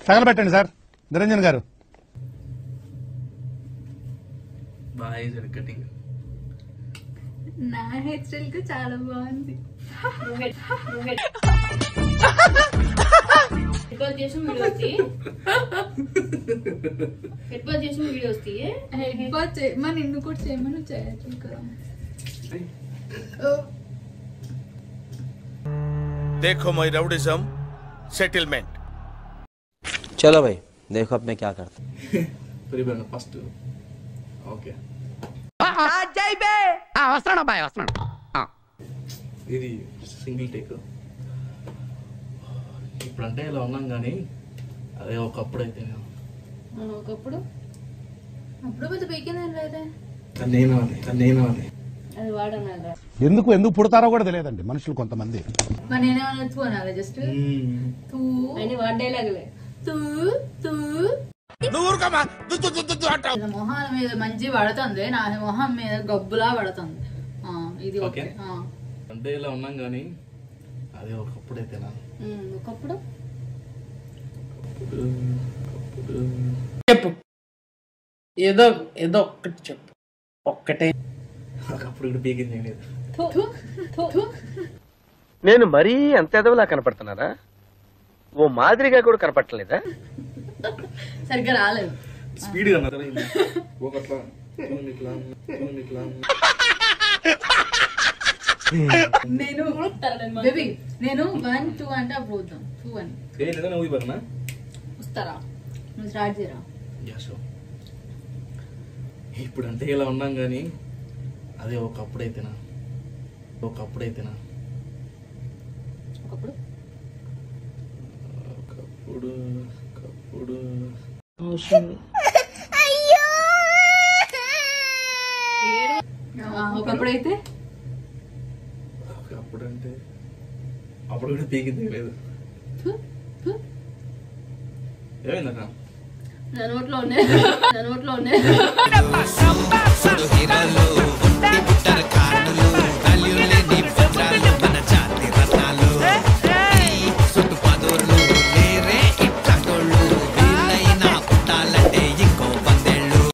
తగలబెట్టండి sir Niranjan గారు. Cutting నా hair style కి చాలా బాగుంది. మన ఇన్ను కూడా చేయమని చేయొచ్చు కదా. देखो माय राउडिज्म सेटलमेंट. चलो भाई देखो अब मैं क्या करता हूँ. फर्स्ट ఓకే వస్తున్నాడు బాయ్ వస్తున్నాడు. ఇది సింగిల్ టేక్. ఇప్పుడంటే ఇలా ఉన్నాం కానీ అదే ఒకప్పుడు అయితే ఒకప్పుడు అప్పుడు పెద్ద పీకిందేం లేదే. నేను అది అది వాడనాలి. ఎందుకు పుడతారో కూడా తెలియదండి మనుషులు కొంతమంది. మరి నేనేమన్నా తూ అనాలి జస్ట్ తూ అని వాడేలాగలే తూ తూ మొహం మీద మంచి పడుతుంది, నా మొహం మీద గబ్బులా పడుతుంది. ఇది ఓకే అంటే ఇలా ఉన్నాం కానీ అదే ఒకప్పుడు అయితే ఒకప్పుడు చెప్పు ఏదో ఏదో ఒక్కటి చెప్పు. ఒక్కటే ఒకప్పుడు ఇక్కడ పీకింది లేదు. నేను మరీ అంత ఎదవలా కనపడుతున్నారా? ఓ మాదిరిగా కూడా కనపడలేదా? సరిగ్గా రాలేదు. స్పీడ్ గా ఒకట్లా నేను బేబీ నేను 1 2 అంటే అప్పుడు వద్దాం 2 1 వస్తారా నువ్వు స్టార్ట్ చేయరా. ఇప్పుడు అంటే ఇలా ఉన్నాం కానీ అదే ఒకప్పుడైతేనా ఒకప్పుడు ఒకప్పుడైతే ఒకప్పుడంటే అప్పుడు కూడా పీకింది లేదు. ఏమైందక్క నా నోట్లో ఉన్నాయి